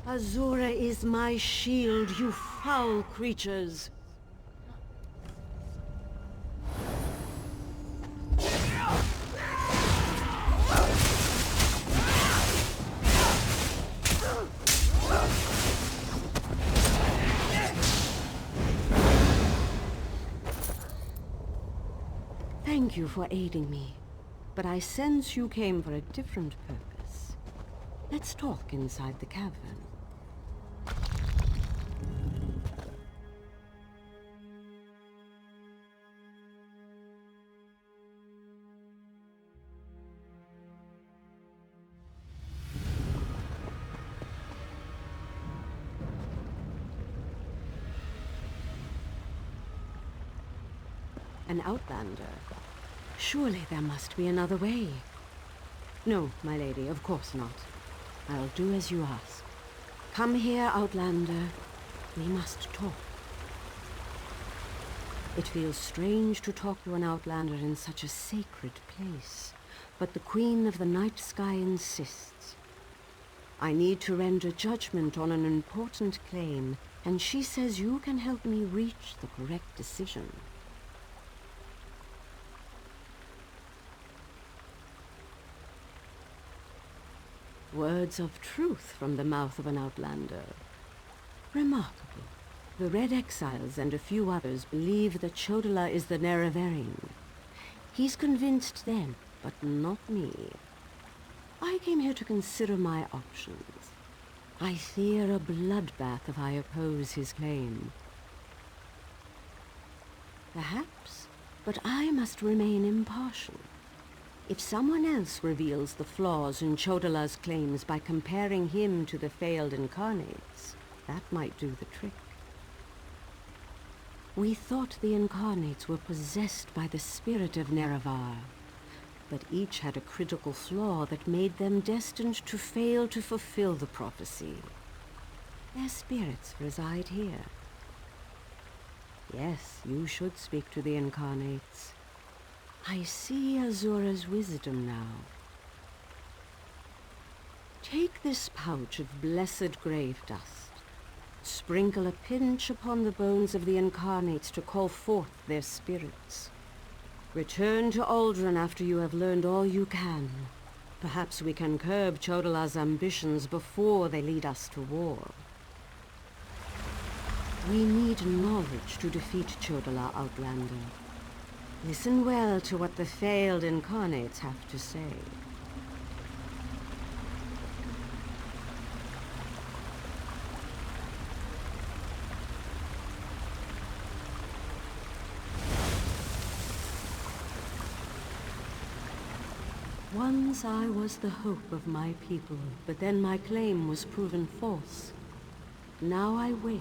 Azura is my shield, you foul creatures. Thank you for aiding me, but I sense you came for a different purpose. Let's talk inside the cavern. An outlander? Surely there must be another way. No, my lady, of course not. I'll do as you ask. Come here, outlander. We must talk. It feels strange to talk to an outlander in such a sacred place, but the Queen of the Night Sky insists. I need to render judgment on an important claim, and she says you can help me reach the correct decision. Words of truth from the mouth of an outlander. Remarkable. The Red Exiles and a few others believe that Chodola is the Nerevarine. He's convinced them, but not me. I came here to consider my options. I fear a bloodbath if I oppose his claim. Perhaps, but I must remain impartial. If someone else reveals the flaws in Chodola's claims by comparing him to the failed incarnates, that might do the trick. We thought the incarnates were possessed by the spirit of Nerevar, but each had a critical flaw that made them destined to fail to fulfill the prophecy. Their spirits reside here. Yes, you should speak to the incarnates. I see Azura's wisdom now. Take this pouch of blessed grave dust. Sprinkle a pinch upon the bones of the incarnates to call forth their spirits. Return to Aldrin after you have learned all you can. Perhaps we can curb Chodola's ambitions before they lead us to war. We need knowledge to defeat Chodola, Outlander. Listen well to what the failed incarnates have to say. Once I was the hope of my people, but then my claim was proven false. Now I wait,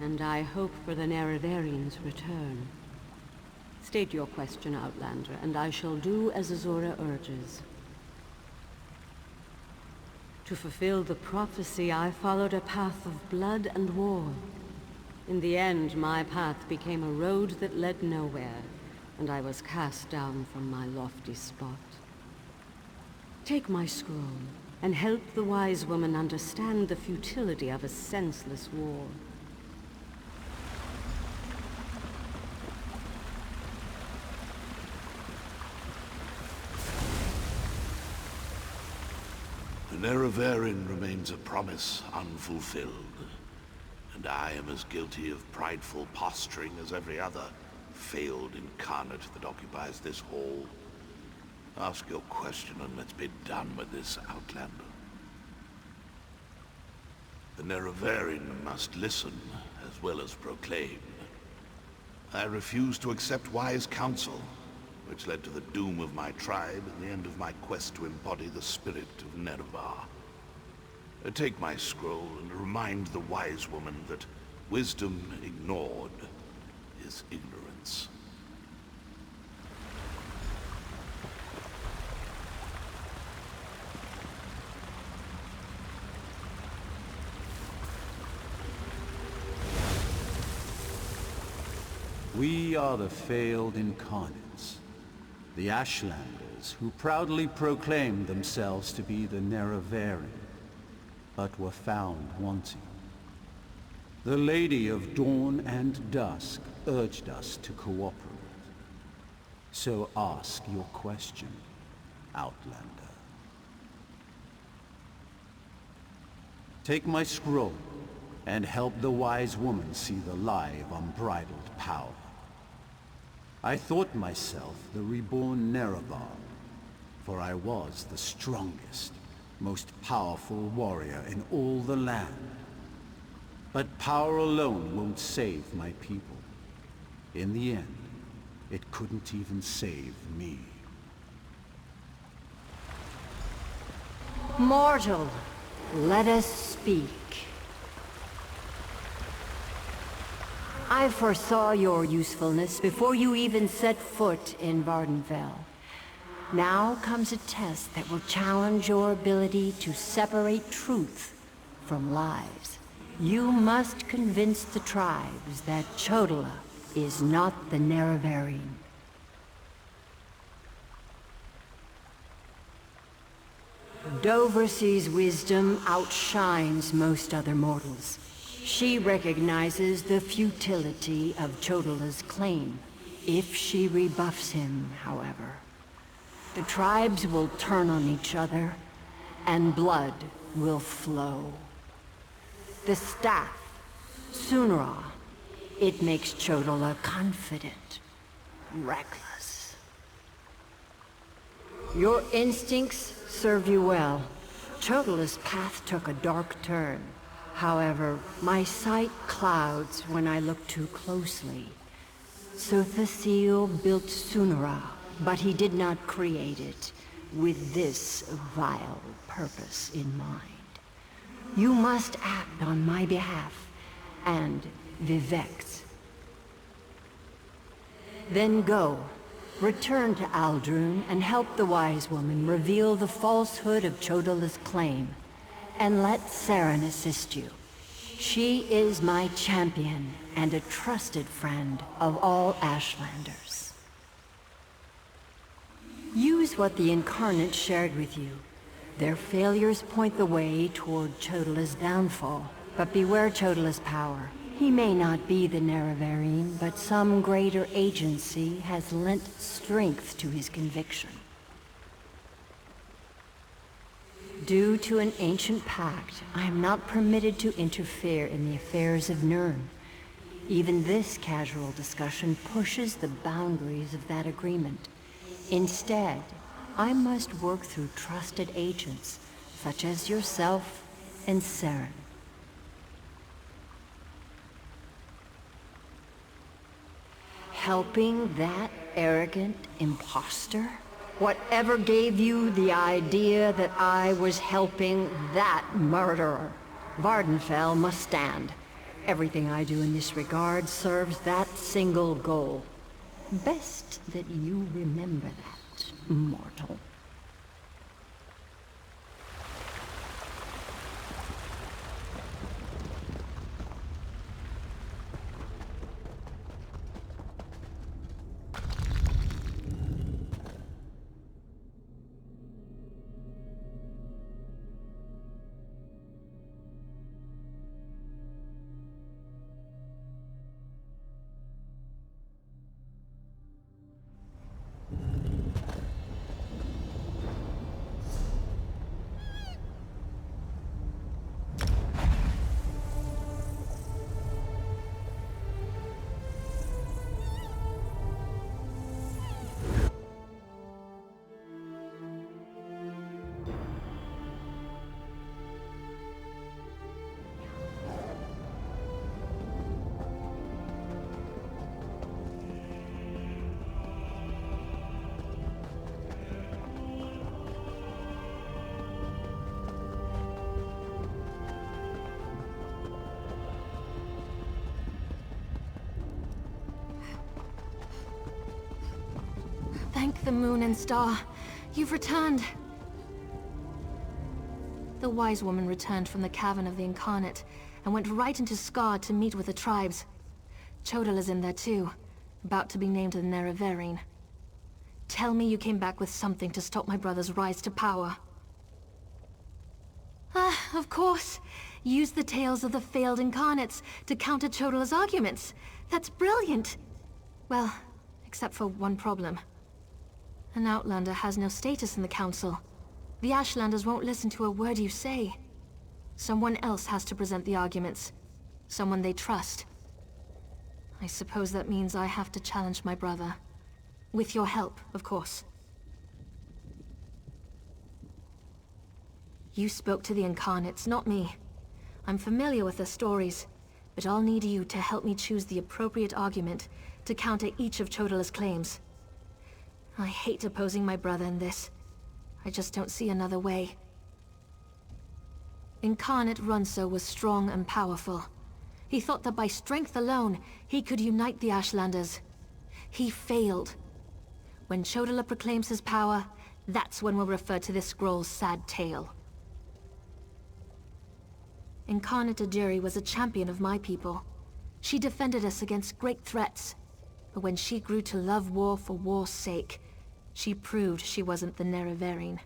and I hope for the Nerevarines' return. State your question, Outlander, and I shall do as Azura urges. To fulfill the prophecy, I followed a path of blood and war. In the end, my path became a road that led nowhere, and I was cast down from my lofty spot. Take my scroll, and help the wise woman understand the futility of a senseless war. The Nerevarine remains a promise unfulfilled, and I am as guilty of prideful posturing as every other failed incarnate that occupies this hall. Ask your question and let's be done with this, Outlander. The Nerevarine must listen as well as proclaim. I refuse to accept wise counsel, which led to the doom of my tribe and the end of my quest to embody the spirit of Nerevar. Take my scroll and remind the wise woman that wisdom ignored is ignorance. We are the failed incarnates, the Ashlanders who proudly proclaim themselves to be the Nerevarine. but were found wanting. The Lady of Dawn and Dusk urged us to cooperate. So ask your question, Outlander. Take my scroll, and help the wise woman see the lie of unbridled power. I thought myself the reborn Nerevar, for I was the strongest, most powerful warrior in all the land. But power alone won't save my people. In the end, it couldn't even save me. Mortal, let us speak. I foresaw your usefulness before you even set foot in Vardenfell. Now comes a test that will challenge your ability to separate truth from lies. You must convince the tribes that Chodola is not the Nerevarine. Doversee's wisdom outshines most other mortals. She recognizes the futility of Chodola's claim. If she rebuffs him, however, the tribes will turn on each other, and blood will flow. The staff, Sunra, it makes Chodola confident, reckless. Your instincts serve you well. Chodola's path took a dark turn. However, my sight clouds when I look too closely. Sothasil built Sunra, but he did not create it with this vile purpose in mind. You must act on my behalf, and Vivec's. Then go, return to Aldrun, and help the wise woman reveal the falsehood of Chodola's claim. And let Saren assist you. She is my champion and a trusted friend of all Ashlanders. Use what the Incarnate shared with you. Their failures point the way toward Chodola's downfall, but beware Chodola's power. He may not be the Nerevarine, but some greater agency has lent strength to his conviction. Due to an ancient pact, I am not permitted to interfere in the affairs of Nirn. Even this casual discussion pushes the boundaries of that agreement. Instead, I must work through trusted agents, such as yourself and Saren. Helping that arrogant imposter? Whatever gave you the idea that I was helping that murderer? Vardenfell must stand. Everything I do in this regard serves that single goal. Best that you remember that, mortal. Thank the moon and star. You've returned. The wise woman returned from the cavern of the Incarnate and went right into Scar to meet with the tribes. Chodola's in there too, about to be named the Nerevarine. Tell me you came back with something to stop my brother's rise to power. Of course. Use the tales of the failed incarnates to counter Chodala's arguments. That's brilliant. Well, except for one problem. An Outlander has no status in the Council. The Ashlanders won't listen to a word you say. Someone else has to present the arguments. Someone they trust. I suppose that means I have to challenge my brother. With your help, of course. You spoke to the Incarnates, not me. I'm familiar with their stories, but I'll need you to help me choose the appropriate argument to counter each of Chodala's claims. I hate opposing my brother in this. I just don't see another way. Incarnate Runso was strong and powerful. He thought that by strength alone, he could unite the Ashlanders. He failed. When Chodala proclaims his power, that's when we'll refer to this scroll's sad tale. Incarnate Ajiri was a champion of my people. She defended us against great threats. But when she grew to love war for war's sake, she proved she wasn't the Nerevarine.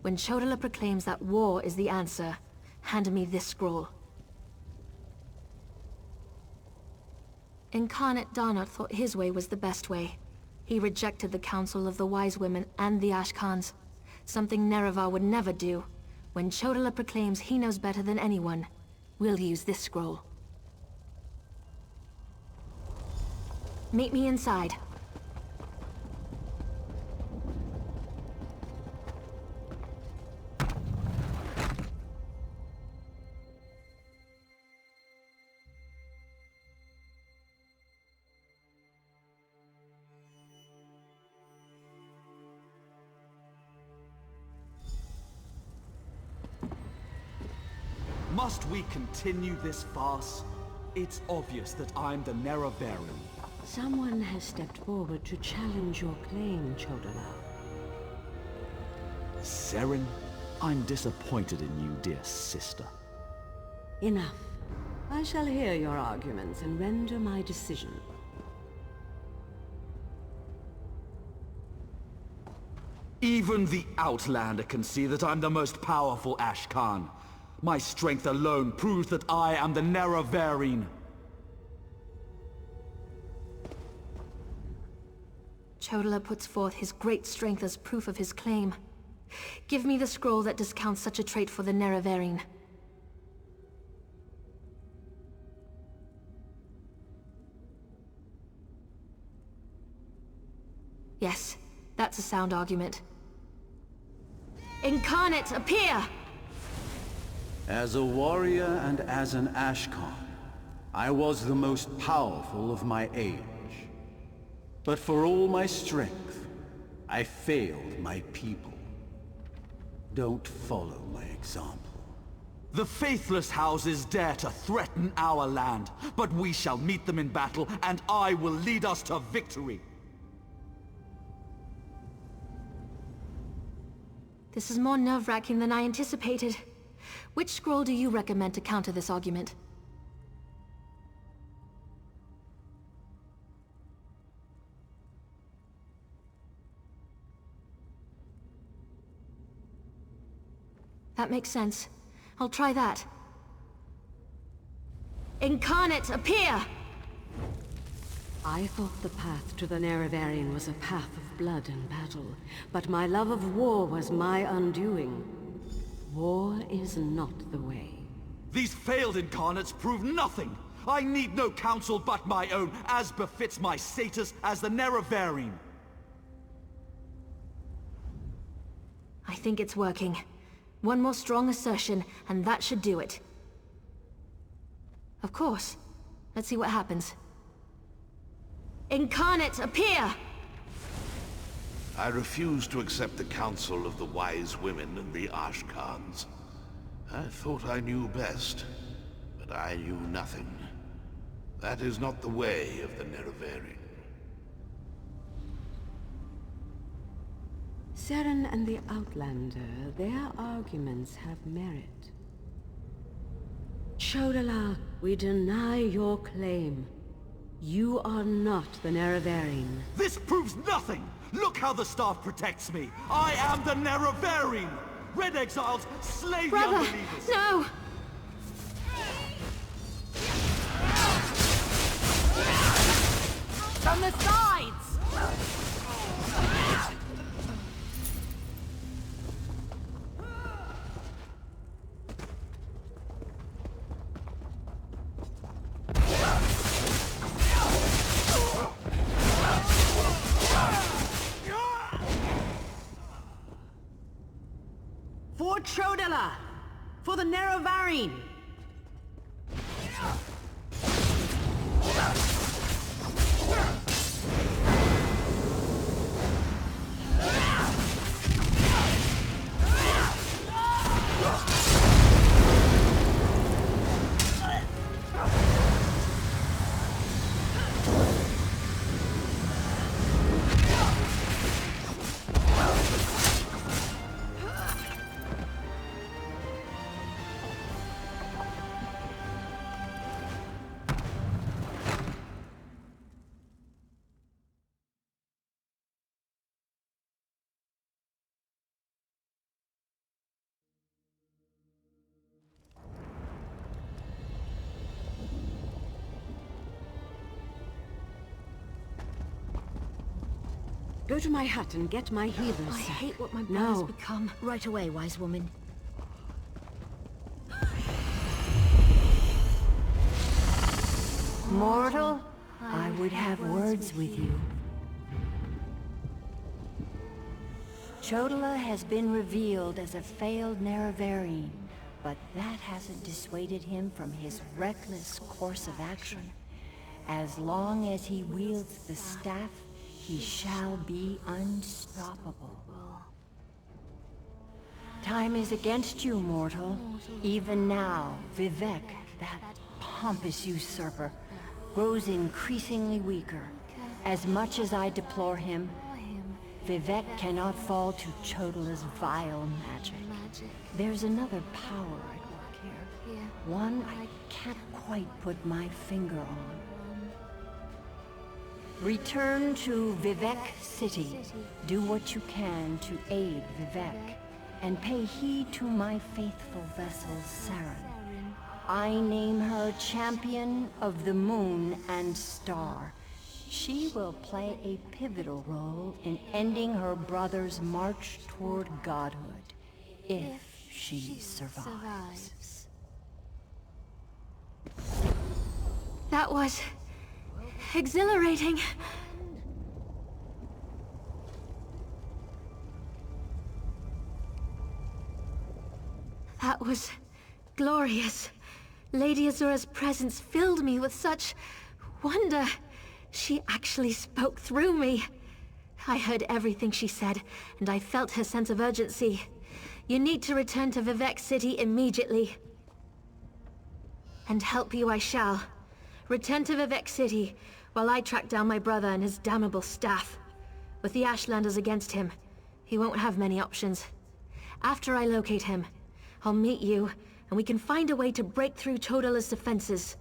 When Chodala proclaims that war is the answer, hand me this scroll. Incarnate Darnot thought his way was the best way. He rejected the Council of the Wise Women and the Ashkans, something Nerevar would never do. When Chodala proclaims he knows better than anyone, we'll use this scroll. Meet me inside. Must we continue this farce? It's obvious that I'm the Nerevarine. Someone has stepped forward to challenge your claim, Chodala. Seren, I'm disappointed in you, dear sister. Enough. I shall hear your arguments and render my decision. Even the Outlander can see that I'm the most powerful Ashkan. My strength alone proves that I am the Nerevarine. Chodala puts forth his great strength as proof of his claim. Give me the scroll that discounts such a trait for the Nerevarine. Yes, that's a sound argument. Incarnate, appear! As a warrior and as an Ashkan, I was the most powerful of my age. But for all my strength, I failed my people. Don't follow my example. The faithless houses dare to threaten our land, but we shall meet them in battle, and I will lead us to victory. This is more nerve-wracking than I anticipated. Which scroll do you recommend to counter this argument? That makes sense. I'll try that. Incarnate, appear! I thought the path to the Nerevarine was a path of blood and battle, but my love of war was my undoing. War is not the way. These failed incarnates prove nothing! I need no counsel but my own, as befits my status as the Nerevarine. I think it's working. One more strong assertion, and that should do it. Of course. Let's see what happens. Incarnate, appear! I refuse to accept the counsel of the Wise Women and the Ashkans. I thought I knew best, but I knew nothing. That is not the way of the Nerevarine. Seren and the Outlander, their arguments have merit. Chodala, we deny your claim. You are not the Nerevarine. This proves nothing! Look how the staff protects me! I am the Nerevarine! Red exiles, slay the Brother, unbelievers! no! From the sides! For Chodela! For the Nerevarine! Go to my hut and get my healers. I hate what my No. brother's become. Right away, wise woman. Mortal, I would have words with you. Chodela has been revealed as a failed Nerevarine, but that hasn't dissuaded him from his reckless course of action. As long as he wields the staff, he shall be unstoppable. Time is against you, mortal. Even now, Vivek, that pompous usurper, grows increasingly weaker. As much as I deplore him, Vivek cannot fall to Chodela's vile magic. There's another power at work here. One I can't quite put my finger on. Return to Vivek City. Do what you can to aid Vivek, and pay heed to my faithful vessel, Saren. I name her Champion of the Moon and Star. She will play a pivotal role in ending her brother's march toward godhood, if she survives. That was... exhilarating. That was glorious. Lady Azura's presence filled me with such wonder. She actually spoke through me. I heard everything she said, and I felt her sense of urgency. You need to return to Vivek City immediately. And help you I shall. Return to Vivek City, while I track down my brother and his damnable staff. With the Ashlanders against him, he won't have many options. After I locate him, I'll meet you, and we can find a way to break through Chodela's defenses.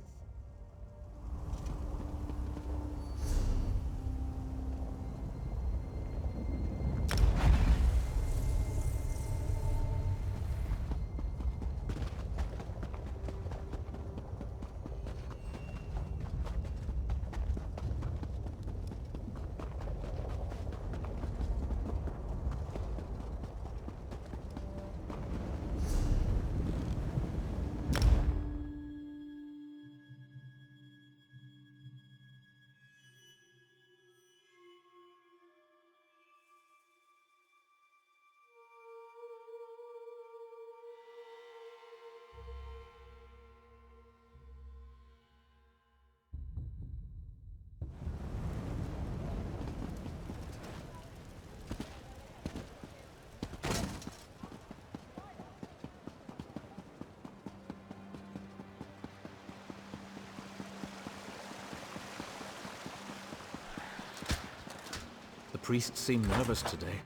The priest seemed nervous today.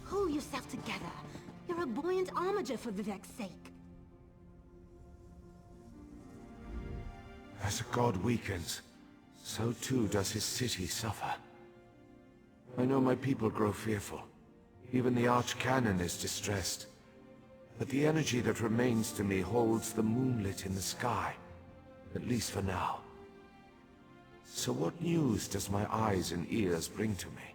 Pull yourself together. You're a buoyant armiger for Vivek's sake. As a god weakens, so too does his city suffer. I know my people grow fearful, Even the Archcanon is distressed. But the energy that remains to me holds the moonlit in the sky. At least for now. So what news does my eyes and ears bring to me?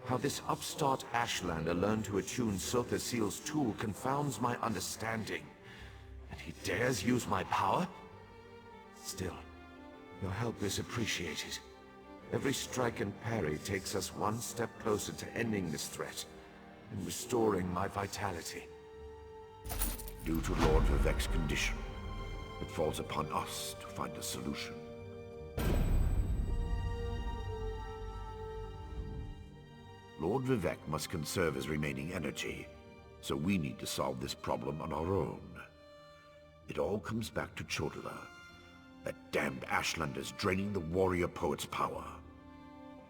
How this upstart Ashlander learned to attune Sotherseal's tool confounds my understanding. And he dares use my power? Still, your help is appreciated. Every strike and parry takes us one step closer to ending this threat and restoring my vitality. Due to Lord Vivek's condition, it falls upon us to find a solution. Lord Vivek must conserve his remaining energy, so we need to solve this problem on our own. It all comes back to Chodala. That damned Ashlander's draining the warrior poet's power.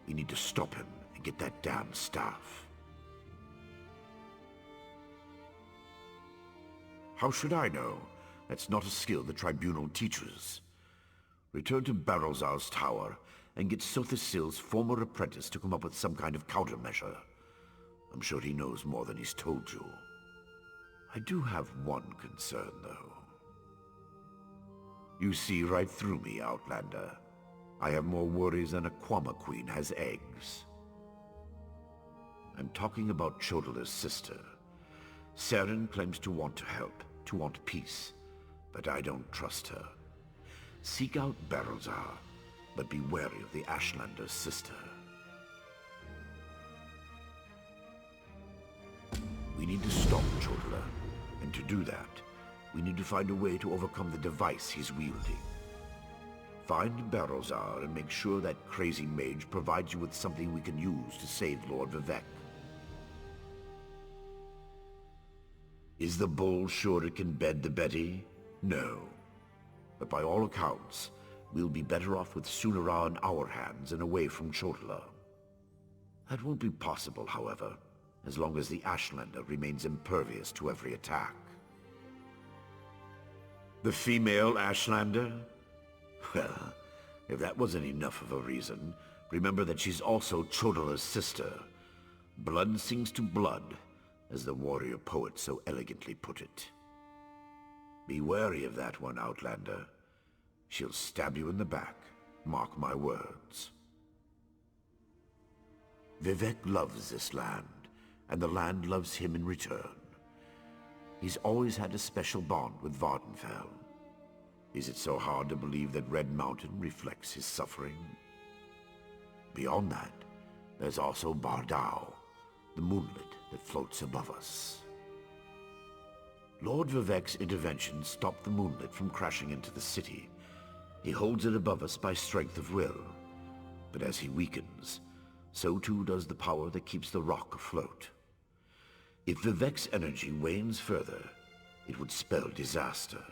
We need to stop him and get that damned staff. How should I know? That's not a skill the Tribunal teaches. Return to Barrelzar's tower and get Sotherseal's former apprentice to come up with some kind of countermeasure. I'm sure he knows more than he's told you. I do have one concern, though. You see right through me, Outlander. I have more worries than a Quama queen has eggs. I'm talking about Chodala's sister. Seren claims to want to help, to want peace, but I don't trust her. Seek out Barrelzar, but be wary of the Ashlander's sister. We need to stop Chodala, and to do that, we need to find a way to overcome the device he's wielding. Find Barrelzar and make sure that crazy mage provides you with something we can use to save Lord Vivek. Is the bull sure it can bed the Betty? No. But by all accounts, we'll be better off with Sunara in our hands and away from Chodala. That won't be possible, however, as long as the Ashlander remains impervious to every attack. The female Ashlander? Well, if that wasn't enough of a reason, remember that she's also Chodala's sister. Blood sings to blood, as the warrior poet so elegantly put it. Be wary of that one, Outlander. She'll stab you in the back, mark my words. Vivek loves this land, and the land loves him in return. He's always had a special bond with Vardenfell. Is it so hard to believe that Red Mountain reflects his suffering? Beyond that, there's also Bardao, the moonlit that floats above us. Lord Vivek's intervention stopped the moonlit from crashing into the city. He holds it above us by strength of will. But as he weakens, so too does the power that keeps the rock afloat. If Vivek's energy wanes further, it would spell disaster.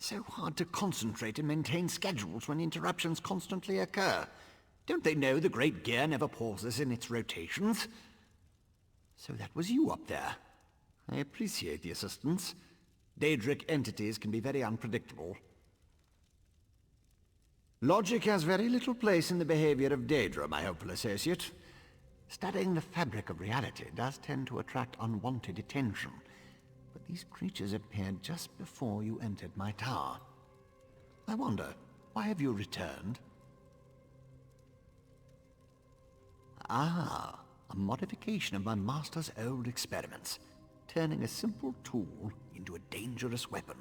So hard to concentrate and maintain schedules when interruptions constantly occur. Don't they know the great gear never pauses in its rotations? So that was you up there. I appreciate the assistance. Daedric entities can be very unpredictable. Logic has very little place in the behavior of Daedra, my hopeful associate. Studying the fabric of reality does tend to attract unwanted attention, but these creatures appeared just before you entered my tower. I wonder, why have you returned? Ah, a modification of my master's old experiments, turning a simple tool into a dangerous weapon.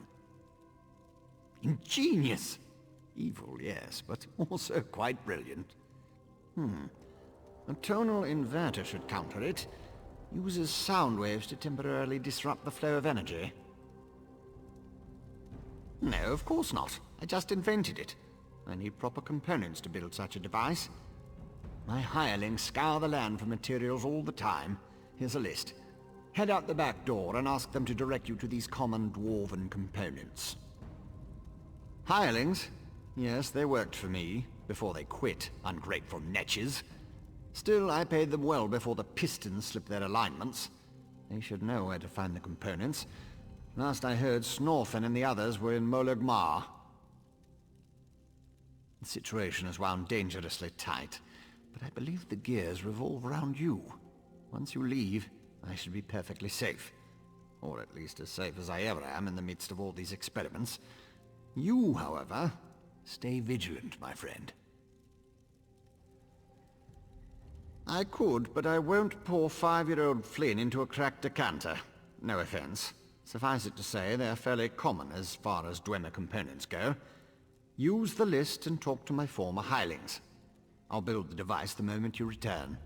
Ingenious! Evil, yes, but also quite brilliant. A tonal inverter should counter it. Uses sound waves to temporarily disrupt the flow of energy. No, of course not. I just invented it. I need proper components to build such a device. My hirelings scour the land for materials all the time. Here's a list. Head out the back door and ask them to direct you to these common dwarven components. Hirelings? Yes, they worked for me, before they quit, ungrateful netches. Still, I paid them well before the pistons slipped their alignments. They should know where to find the components. Last I heard, Snorfen and the others were in Molag Mar. The situation is wound dangerously tight, but I believe the gears revolve around you. Once you leave, I should be perfectly safe. Or at least as safe as I ever am in the midst of all these experiments. You, however, stay vigilant, my friend. I could, but I won't pour 5-year-old Flynn into a cracked decanter. No offense. Suffice it to say, they're fairly common as far as Dwemer components go. Use the list and talk to my former hirelings. I'll build the device the moment you return.